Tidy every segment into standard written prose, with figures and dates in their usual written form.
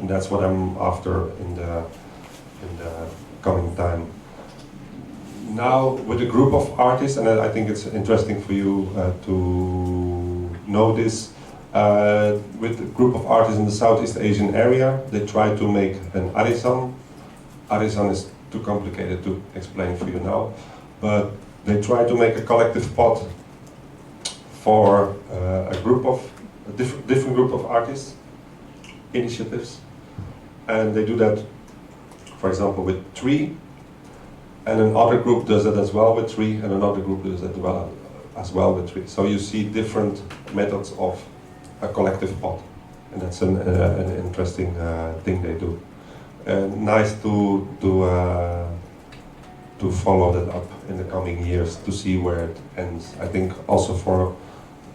And that's what I'm after in the coming time. Now, with a group of artists, and I think it's interesting for you to know this, with a group of artists in the Southeast Asian area, they try to make an arisan. Arisan is too complicated to explain for you now, but they try to make a collective pot for a different group of artists, initiatives, and they do that, for example, with tree, and another group does it as well with tree, and another group does it as well with tree. So you see different methods of a collective pot, and that's an interesting thing they do. Nice to follow that up in the coming years to see where it ends. I think also for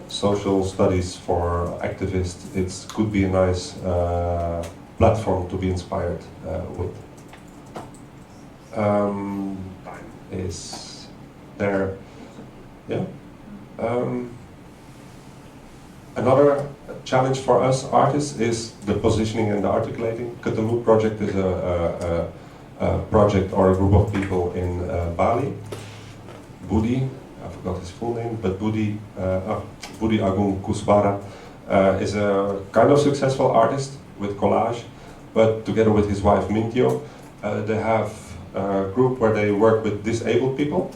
social studies, for activists, it could be a nice platform to be inspired with. Time is there. Yeah. Another challenge for us artists is the positioning and the articulating. Ketemu project is a project or a group of people in Bali. Budi, I forgot his full name, but Budi Agung Kusbara is a kind of successful artist with collage, but together with his wife Mintio, they have a group where they work with disabled people.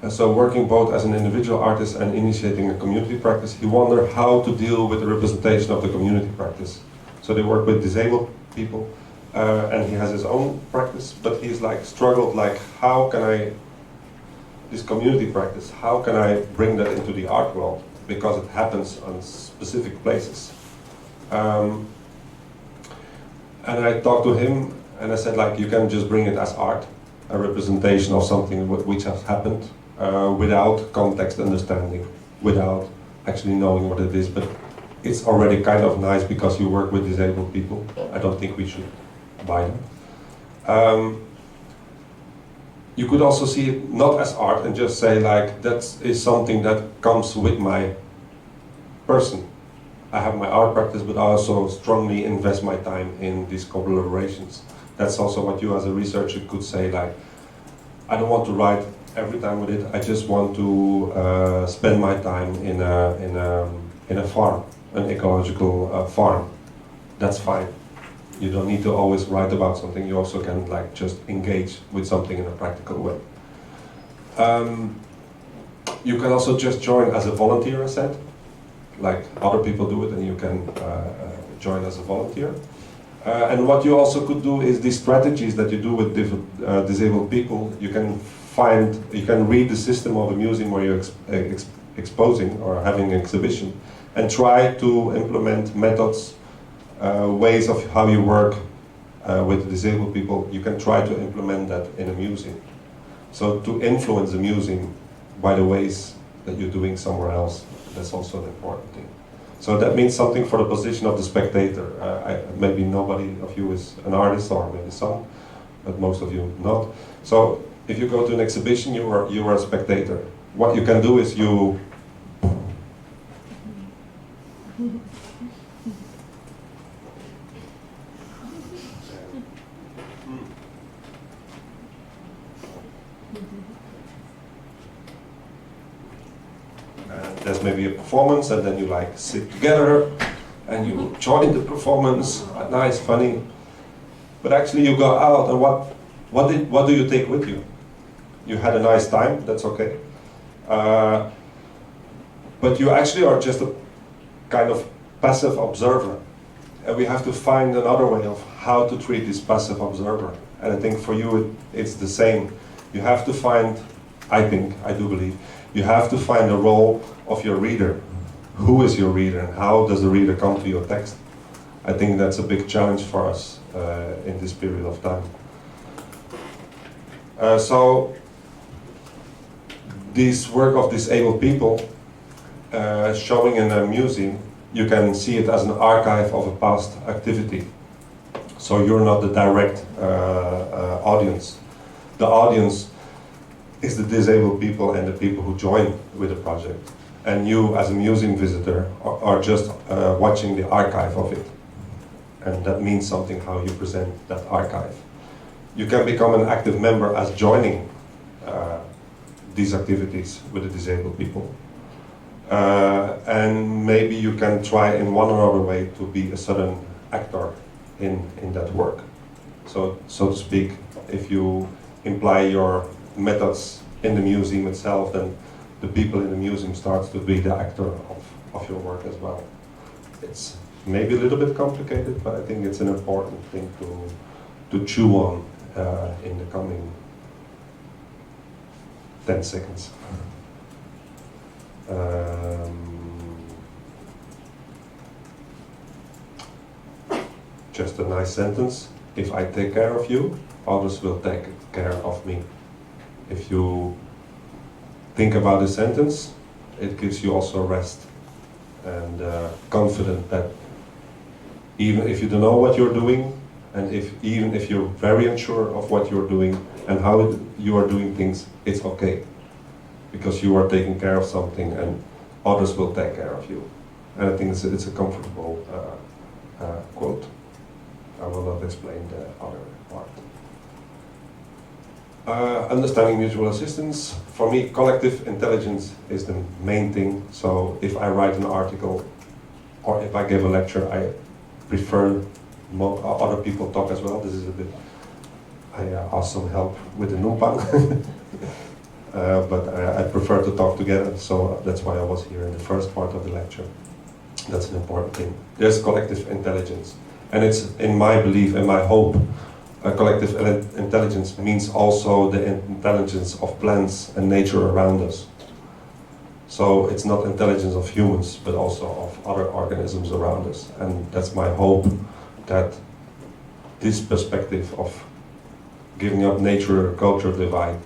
So working both as an individual artist and initiating a community practice, he wondered how to deal with the representation of the community practice. So they work with disabled people, and he has his own practice, but he's like struggled, like how can I, this community practice, how can I bring that into the art world? Because it happens on specific places. And I talked to him and I said, like, you can just bring it as art, a representation of something which has happened, without context understanding, without actually knowing what it is, but it's already kind of nice because you work with disabled people. I don't think we should buy them. You could also see it not as art and just say like, that is something that comes with my person. I have my art practice, but I also strongly invest my time in these collaborations. That's also what you as a researcher could say, like, I don't want to write every time with it, I just want to spend my time in a farm, an ecological farm. That's fine. You don't need to always write about something, you also can like just engage with something in a practical way. You can also just join as a volunteer, I said. Like other people do it and you can join as a volunteer. And what you also could do is these strategies that you do with different disabled people, you can read the system of a museum where you're exposing or having an exhibition and try to implement methods, ways of how you work with disabled people. You can try to implement that in a museum. So to influence the museum by the ways that you're doing somewhere else, that's also an important thing. So that means something for the position of the spectator. Maybe nobody of you is an artist, or maybe some, but most of you not. So if you go to an exhibition, you are a spectator. What you can do is you there's maybe a performance, and then you like sit together and you join the performance, nice, funny. But actually you go out and what do you take with you? You had a nice time, that's okay. But you actually are just a kind of passive observer. And we have to find another way of how to treat this passive observer. And I think for you it's the same. You have to find, I do believe, you have to find a role of your reader. Who is your reader and how does the reader come to your text? I think that's a big challenge for us in this period of time. So this work of disabled people showing in a museum, you can see it as an archive of a past activity. So you're not the direct audience. The audience is the disabled people and the people who join with the project. And you, as a museum visitor, are just watching the archive of it. and that means something how you present that archive. You can become an active member as joining these activities with the disabled people. And maybe you can try in one or other way to be a certain actor in that work. So to speak, if you imply your methods in the museum itself, then the people in the museum starts to be the actor of your work as well. It's maybe a little bit complicated, but I think it's an important thing to chew on in the coming 10 seconds. Just a nice sentence. If I take care of you, others will take care of me. If you think about this sentence, it gives you also rest and confident that even if you don't know what you're doing, and even if you're very unsure of what you're doing and how you are doing things, it's okay. Because you are taking care of something and others will take care of you. And I think it's a comfortable quote. I will not explain the other part. Understanding mutual assistance. For me, collective intelligence is the main thing. So if I write an article or if I give a lecture, I prefer other people talk as well. This is a bit, I ask some help with the numpang. But I prefer to talk together, so that's why I was here in the first part of the lecture. That's an important thing. There's collective intelligence. And it's in my belief and my hope, collective intelligence means also the intelligence of plants and nature around us. So it's not intelligence of humans, but also of other organisms around us. And that's my hope, that this perspective of giving up nature-culture divide,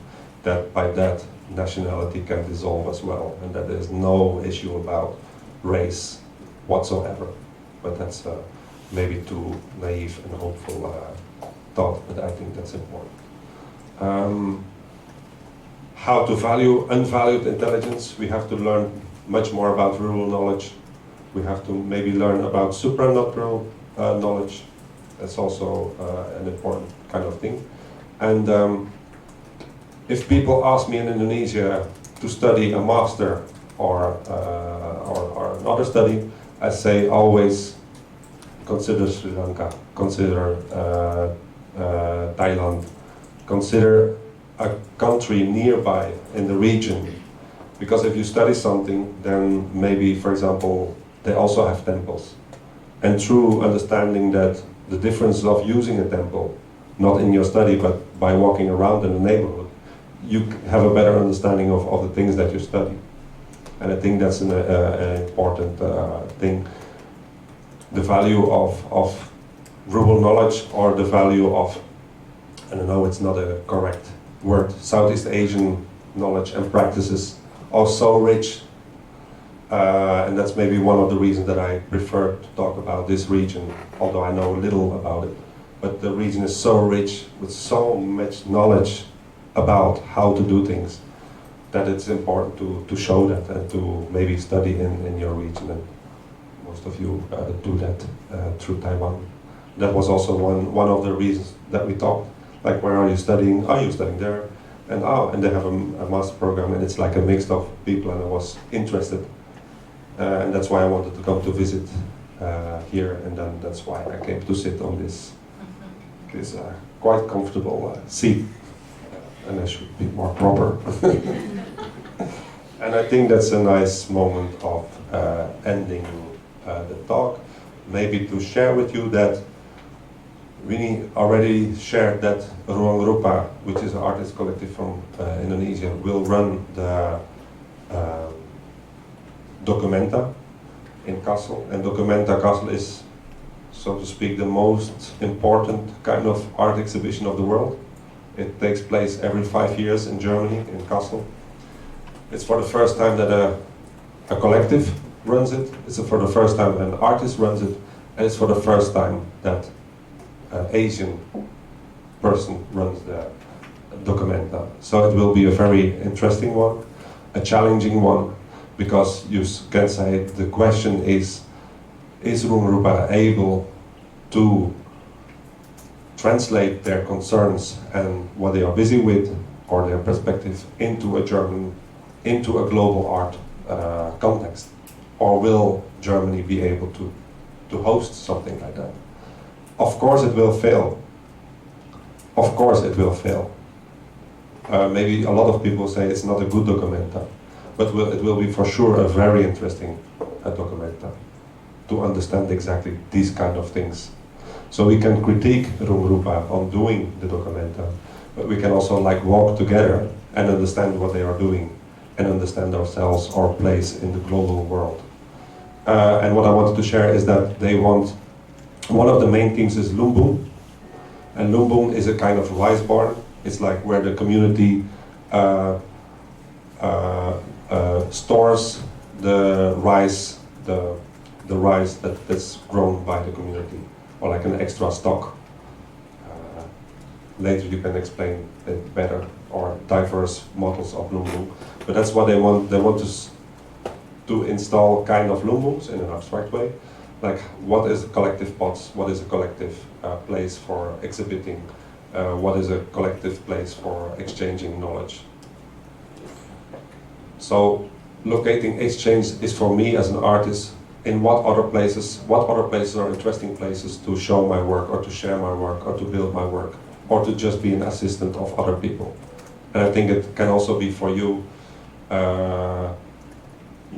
that by that nationality can dissolve as well, and that there's no issue about race whatsoever. But that's maybe too naive and hopeful thought, but I think that's important. How to value unvalued intelligence. We have to learn much more about rural knowledge. We have to maybe learn about supranatural knowledge. That's also an important kind of thing. And if people ask me in Indonesia to study a master or another study, I say always consider Sri Lanka, consider Thailand, consider a country nearby in the region. Because if you study something, then maybe, for example, they also have temples. And through understanding that the difference of using a temple, not in your study, but by walking around in the neighborhood, you have a better understanding of the things that you study. And I think that's an important thing. The value of rural knowledge, or the value of, I don't know, it's not a correct word, Southeast Asian knowledge and practices are so rich. And that's maybe one of the reasons that I prefer to talk about this region, although I know little about it. But the region is so rich with so much knowledge about how to do things, that it's important to show that and to maybe study in your region. And most of you do that through Taiwan. That was also one of the reasons that we talked. Like, where are you studying? Are you studying there? And they have a master program, and it's like a mix of people, and I was interested. And that's why I wanted to come to visit here, and then that's why I came to sit on this quite comfortable seat. And I should be more proper. And I think that's a nice moment of ending the talk. Maybe to share with you that we already shared that Ruang Rupa, which is an artist collective from Indonesia, will run the Documenta in Kassel. And Documenta Kassel is, so to speak, the most important kind of art exhibition of the world. It takes place every 5 years in Germany, in Kassel. It's for the first time that a collective runs it. It's for the first time an artist runs it. And it's for the first time that an Asian person runs the Documenta. So it will be a very interesting one, a challenging one, because you can say the question is Ruang Rupa able to translate their concerns and what they are busy with, or their perspective, into a global art context? Or will Germany be able to host something like that? Of course it will fail. Of course it will fail. Maybe a lot of people say it's not a good Documenta, but it will be for sure a very interesting Documenta to understand exactly these kind of things. So we can critique Rumrupa on doing the Documenta, but we can also like walk together and understand what they are doing and understand ourselves, our place in the global world. And what I wanted to share is that they want, one of the main things is Lumbung, and Lumbung is a kind of rice barn. It's like where the community stores the rice, the rice that's grown by the community, or like an extra stock. Later you can explain it better, or diverse models of Lumbung. But that's what they want. They want to install kind of Lumbungs in an abstract way. Like, what is a collective pots? What is a collective place for exhibiting? What is a collective place for exchanging knowledge? So, locating exchange is for me as an artist, in what other places are interesting places to show my work, or to share my work, or to build my work, or to just be an assistant of other people. And I think it can also be for you,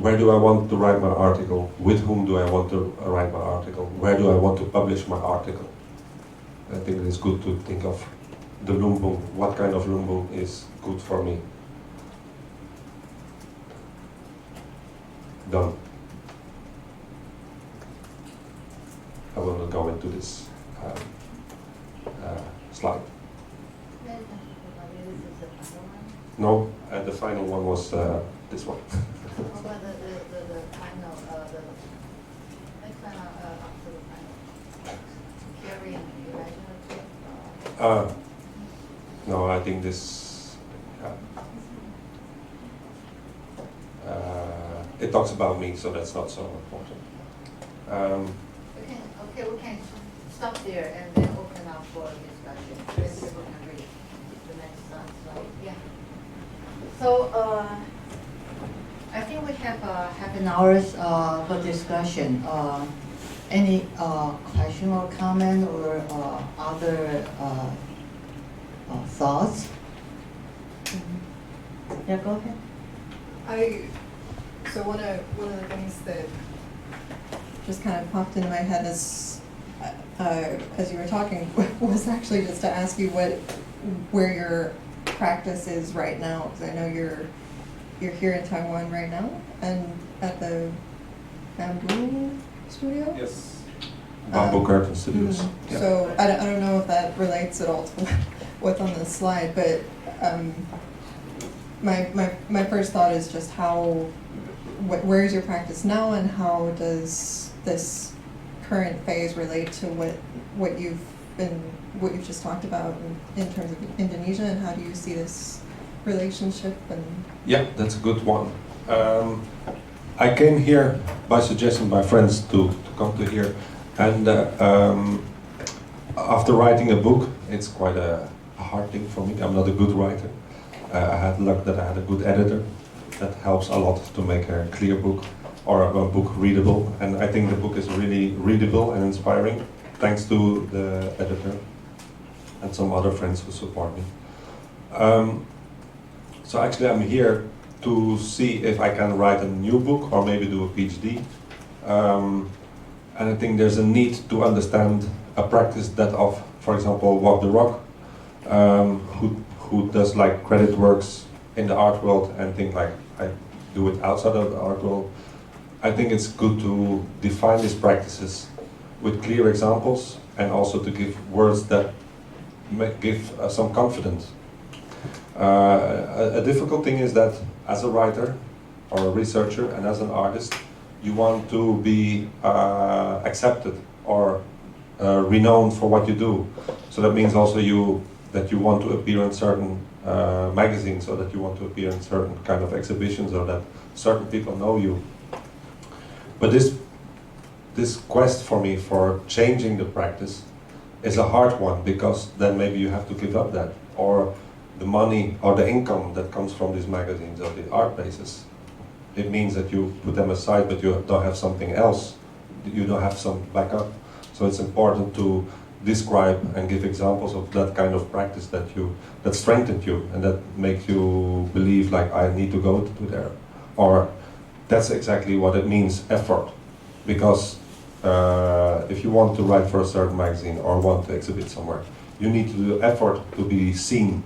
where do I want to write my article? With whom do I want to write my article? Where do I want to publish my article? I think it is good to think of the Lumbung. What kind of Lumbung is good for me? Done. I will not go into this slide. No, the final one was this one. How about the final, the next final, after the final? Carrying imaginative? No, I think this, it talks about me, so that's not so important. We can stop there and then open up for discussion. Then people can read the next slide. Yeah. So, I think we have half an hour for discussion. Any question or comment or other thoughts? Yeah, go ahead. So one of the things that just kind of popped into my head is, as you were talking, was actually just to ask you where your practice is right now, because I know you're here in Taiwan right now, and at the Bamboo Studio? Yes. Bamboo Curtain Studios. Yeah. So I don't know if that relates at all to what's on this slide, but my first thought is just where is your practice now, and how does this current phase relate to what you've just talked about in terms of Indonesia, and how do you see this relationship? And yeah, that's a good one. I came here by suggestion by friends to come to here, and after writing a book, it's quite a hard thing for me. I'm not a good writer. I had luck that I had a good editor. That helps a lot to make a clear book, or a book readable. And I think the book is really readable and inspiring, thanks to the editor and some other friends who support me. So actually I'm here to see if I can write a new book, or maybe do a PhD. And I think there's a need to understand a practice that of, for example, Walk the Rock, who does like credit works in the art world and think like I do it outside of the art world. I think it's good to define these practices with clear examples, and also to give words that give some confidence. A difficult thing is that as a writer or a researcher and as an artist, you want to be accepted or renowned for what you do. So that means also that you want to appear in certain magazines, or that you want to appear in certain kind of exhibitions, or that certain people know you. But this this quest for me for changing the practice is a hard one, because then maybe you have to give up that, or the money or the income that comes from these magazines or the art places. It means that you put them aside, but you don't have something else. You don't have some backup. So it's important to describe and give examples of that kind of practice that strengthened you and that makes you believe, like, I need to go to there. Or that's exactly what it means, effort. Because if you want to write for a certain magazine or want to exhibit somewhere, you need to do effort to be seen.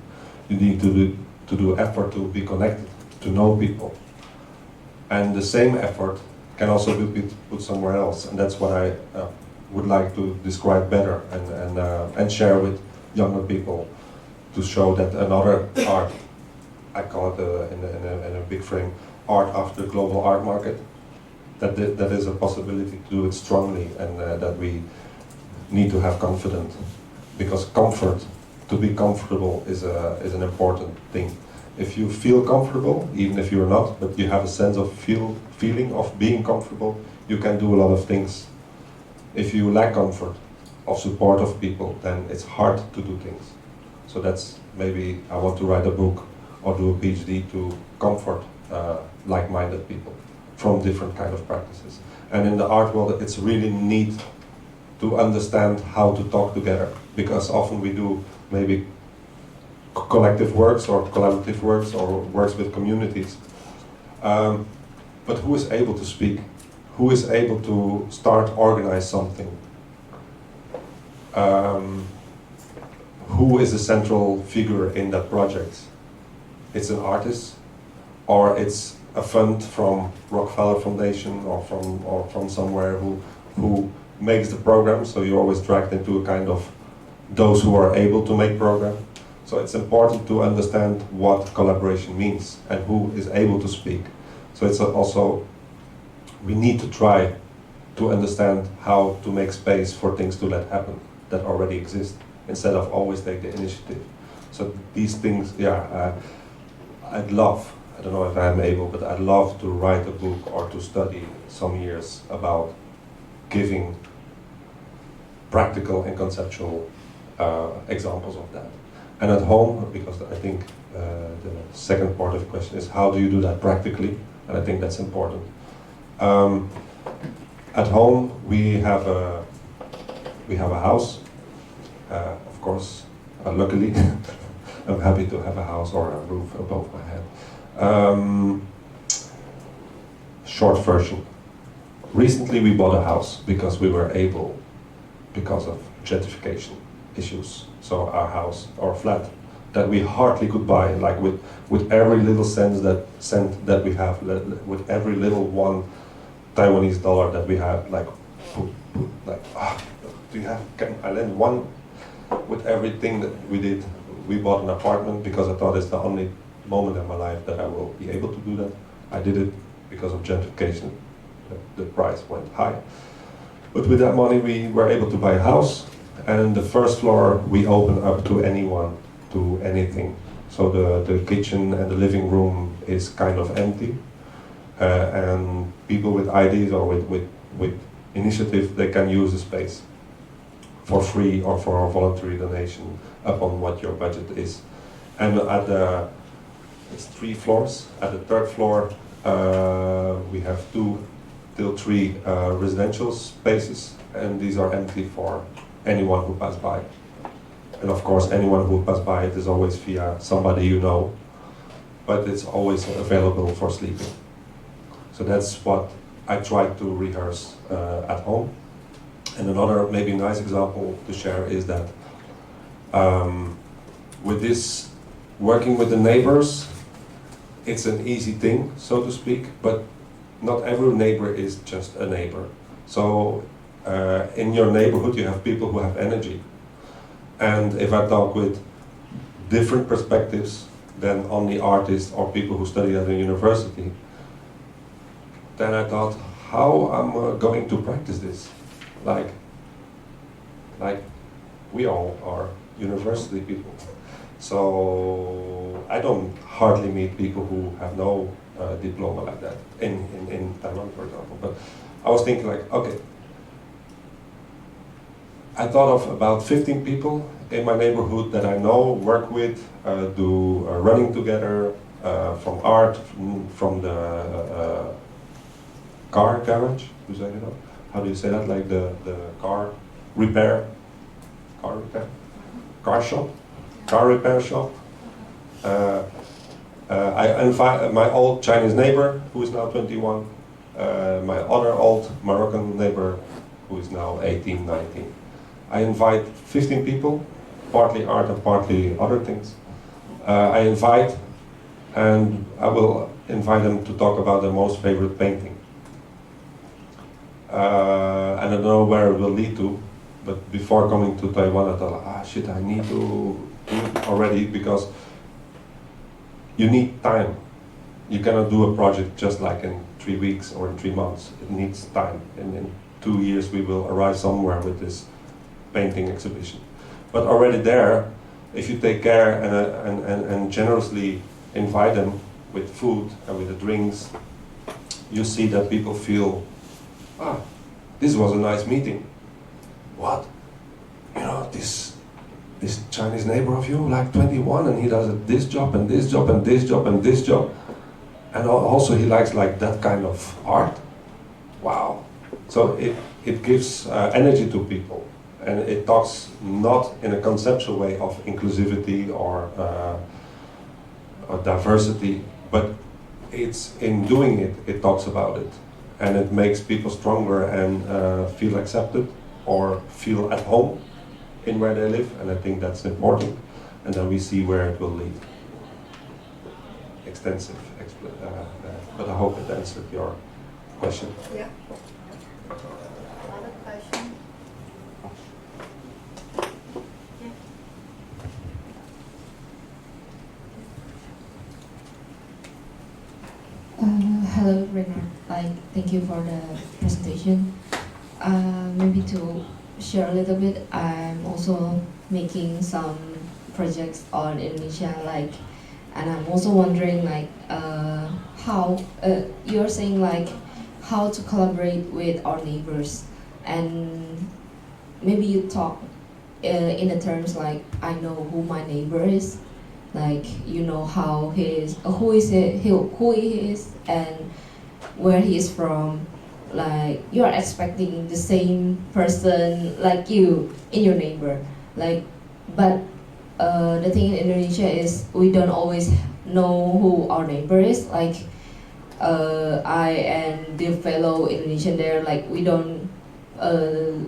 You need to do effort to be connected, to know people. And the same effort can also be put somewhere else. And that's what I would like to describe better and share with younger people, to show that another art, I call it in a big frame, art after the global art market, that is a possibility to do it strongly, and that we need to have confidence, because to be comfortable is an important thing. If you feel comfortable, even if you're not, but you have a sense of feeling of being comfortable, you can do a lot of things. If you lack comfort, of support of people, then it's hard to do things. So that's maybe I want to write a book or do a PhD to comfort like-minded people from different kind of practices. And in the art world, it's really neat to understand how to talk together, because often we do maybe collective works or collaborative works or works with communities. But who is able to speak? Who is able to start organize something? Who is the central figure in that project? It's an artist, or it's a fund from Rockefeller Foundation or from somewhere who makes the program. So you're always dragged into a kind of those who are able to make program. So it's important to understand what collaboration means and who is able to speak. So it's also, we need to try to understand how to make space for things to let happen that already exist, instead of always take the initiative. So these things, I'd love, I don't know if I'm able, but I'd love to write a book or to study some years about giving practical and conceptual examples of that. And at home, because I think the second part of the question is how do you do that practically, and I think that's important. At home we have a house, of course, luckily. I'm happy to have a house or a roof above my head. Short version. Recently we bought a house because we were able, because of gentrification issues. So our house, our flat, that we hardly could buy, like with every little cent that we have, with every little $1 Taiwanese dollar that we have, like, can I lend one? With everything that we did, we bought an apartment because I thought it's the only moment in my life that I will be able to do that. I did it because of gentrification. The price went high. But with that money we were able to buy a house, and the first floor we open up to anyone, to anything. So the kitchen and the living room is kind of empty, and people with ideas or with initiative, they can use the space for free or for a voluntary donation upon what your budget is. And it's 3 floors. At the 3rd floor we have 2 till 3 residential spaces, and these are empty for anyone who passes by. And of course anyone who passes by it is always via somebody you know, but it's always available for sleeping. So that's what I try to rehearse at home. And another maybe nice example to share is that with this working with the neighbors, it's an easy thing, so to speak, but not every neighbor is just a neighbor. So in your neighborhood you have people who have energy. And if I talk with different perspectives than only artists or people who study at a university, then I thought, how am I going to practice this? Like we all are university people. So I don't hardly meet people who have no diploma like that in Taiwan, for example. But I was thinking like, okay, I thought of about 15 people in my neighborhood that I know, work with, do running together, from art, from the car garage. How do you say that? Like the car repair, car shop, car repair shop. I invite my old Chinese neighbor, who is now 21, my other old Moroccan neighbor, who is now 18, 19. I invite 15 people, partly art and partly other things. I invite, and I will invite them to talk about their most favorite painting. I don't know where it will lead to, but before coming to Taiwan, I thought, shit, I need to do it already, because you need time. You cannot do a project just like in 3 weeks or in 3 months. It needs time. And in 2 years we will arrive somewhere with this painting exhibition. But already there, if you take care and generously invite them with food and with the drinks, you see that people feel, this was a nice meeting. What? You know, this Chinese neighbor of you, like 21, and he does this job and this job and this job and this job. And also he likes like that kind of art. Wow. So it gives energy to people. And it talks not in a conceptual way of inclusivity or diversity, but it's in doing it, it talks about it. And it makes people stronger and feel accepted or feel at home in where they live, and I think that's important. And then we see where it will lead. Extensive, but I hope it answered your question. Yeah. Other question? Hello, Reinaart. Thank you for the presentation. Maybe to share a little bit, I'm also making some projects on Indonesia, and I'm also wondering, how you're saying, how to collaborate with our neighbors, and maybe you talk in the terms like, I know who my neighbor is, you know how he is, who he is, and where he is from. You are expecting the same person like you in your neighbor, but the thing in Indonesia is we don't always know who our neighbor is. I and the fellow Indonesian there, we don't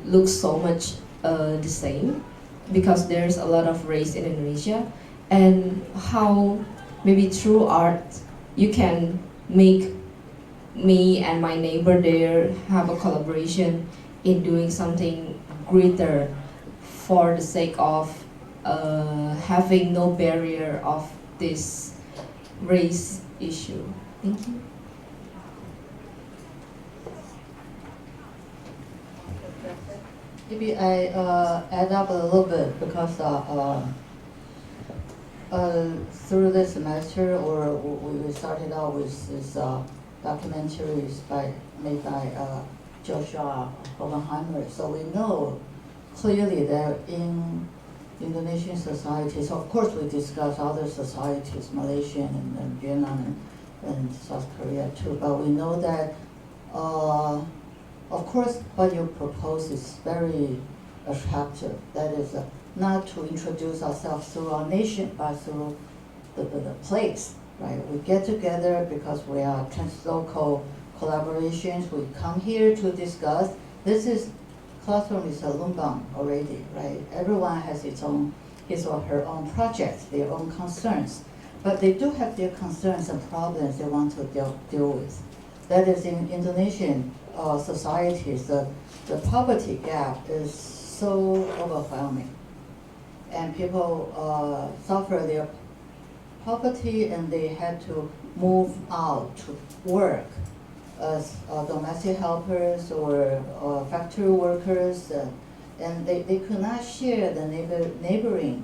look so much the same, because there's a lot of race in Indonesia. And how maybe through art you can make me and my neighbor there have a collaboration in doing something greater for the sake of having no barrier of this race issue. Thank you. Maybe I add up a little bit, because through this semester, or we started out with this documentaries made by Joshua Oppenheimer. So we know clearly that in Indonesian societies, of course we discuss other societies, Malaysian and Vietnam and South Korea too, but we know that of course what you propose is very attractive. That is not to introduce ourselves through our nation, but through the place, right? We get together because we are translocal collaborations. We come here to discuss. Classroom is a lumbang already, right? Everyone has his or her own projects, their own concerns. But they do have their concerns and problems they want to deal with. That is, in Indonesian societies, the poverty gap is so overwhelming. And people suffer their poverty, and they had to move out to work as domestic helpers or factory workers, and they could not share the neighboring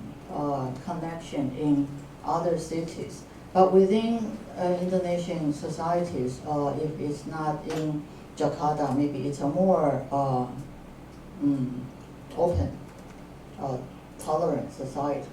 connection in other cities. But within Indonesian societies, if it's not in Jakarta, maybe it's a more open, tolerant society.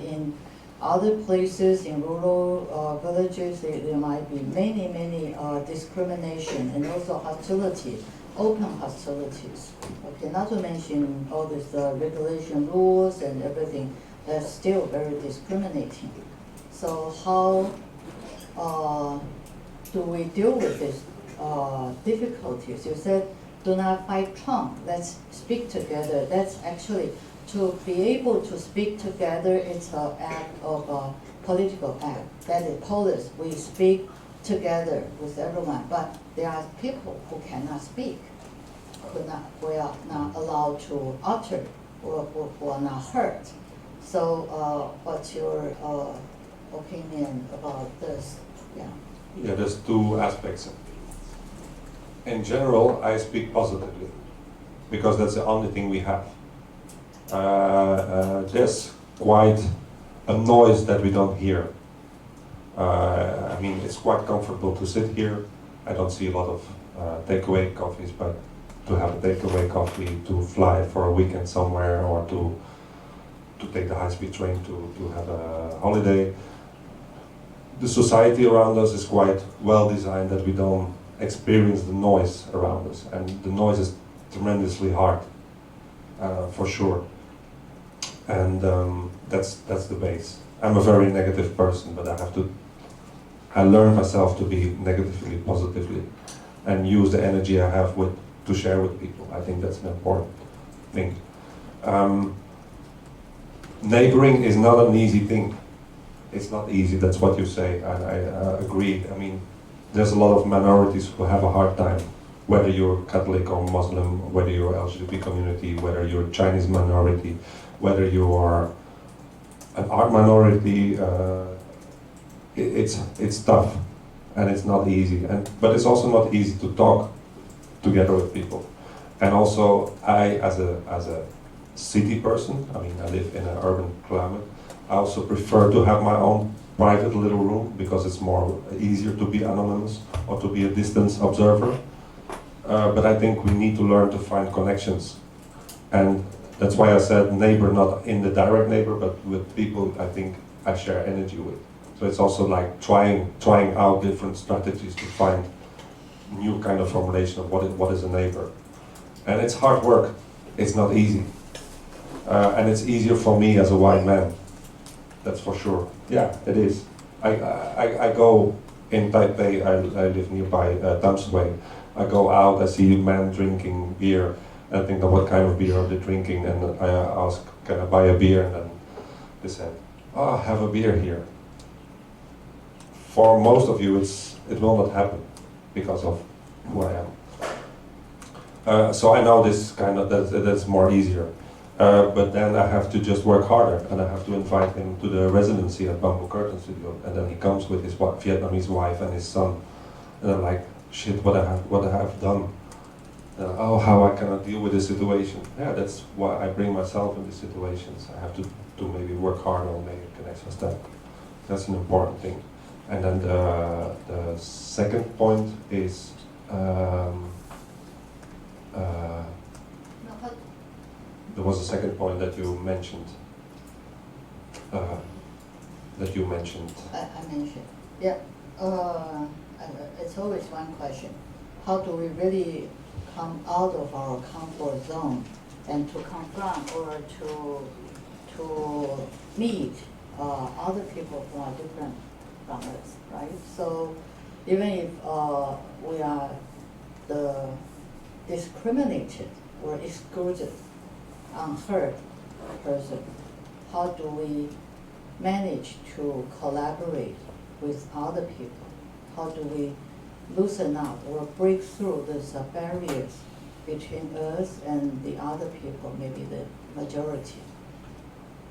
In other places, in rural villages, there might be many discrimination and also hostility, open hostilities. Okay, not to mention all these regulation rules and everything that's still very discriminating. So how do we deal with these difficulties? You said, do not fight Trump, let's speak together. That's actually, to be able to speak together, it's an act of a political act. That is police, we speak together with everyone, but there are people who cannot speak, who are not allowed to utter, or who are not heard. So what's your opinion about this? Yeah. Yeah, there's two aspects. In general, I speak positively, because that's the only thing we have. There's quite a noise that we don't hear. I mean, it's quite comfortable to sit here. I don't see a lot of takeaway coffees, but to have a takeaway coffee, to fly for a weekend somewhere, or to take the high-speed train to have a holiday. The society around us is quite well designed that we don't experience the noise around us, and the noise is tremendously hard, for sure. And that's the base. I'm a very negative person, but I learn myself to be negatively positively, and use the energy I have to share with people. I think that's an important thing. Neighboring is not an easy thing. It's not easy, that's what you say, and I agree. I mean, there's a lot of minorities who have a hard time, whether you're Catholic or Muslim, whether you're LGBT community, whether you're Chinese minority, whether you are an art minority. It's tough, and it's not easy. But it's also not easy to talk together with people. And also, I, as a city person, I mean, I live in an urban climate, I also prefer to have my own private little room, because it's more easier to be anonymous or to be a distance observer. But I think we need to learn to find connections. And that's why I said neighbor, not in the direct neighbor, but with people I think I share energy with. So it's also like trying out different strategies to find new kind of formulation of what is a neighbor. And it's hard work, it's not easy. And it's easier for me as a white man, that's for sure. Yeah, it is. I go in Taipei, I live nearby Taipei. I go out, I see men drinking beer, and I think of what kind of beer are they drinking, and I ask, can I buy a beer? And then they said, oh, have a beer here. For most of you, it will not happen because of who I am. So I know this kind of, that's more easier. But then I have to just work harder, and I have to invite him to the residency at Bamboo Curtain Studio, and then he comes with his Vietnamese wife and his son, and I'm like, shit, what I have done. Oh, how I cannot deal with this situation. Yeah, that's why I bring myself in these situations. I have to maybe work harder or make an extra step. That's an important thing. And then the second point is there was a second point that you mentioned. I mentioned. Yeah. It's always one question. How do we really come out of our comfort zone and to confront or to meet other people who are different from us, right? So even if we are the discriminated or excluded, unheard person, how do we manage to collaborate with other people? How do we loosen up or break through these barriers between us and the other people, maybe the majority?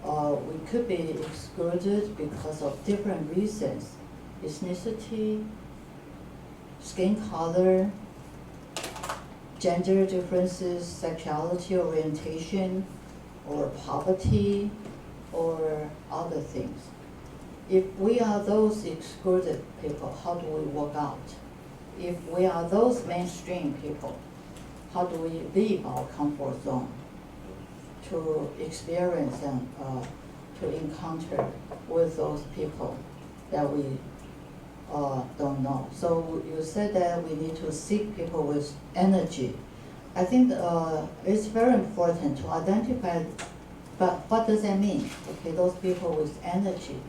We could be excluded because of different reasons: ethnicity, skin color, gender differences, sexuality orientation, or poverty, or other things. If we are those excluded people, how do we walk out? If we are those mainstream people, how do we leave our comfort zone to experience and to encounter with those people that we don't know. So you said that we need to seek people with energy. I think it's very important to identify, but what does that mean? Okay, those people with energy.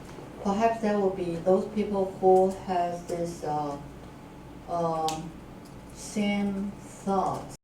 Perhaps that will be those people who have this same thoughts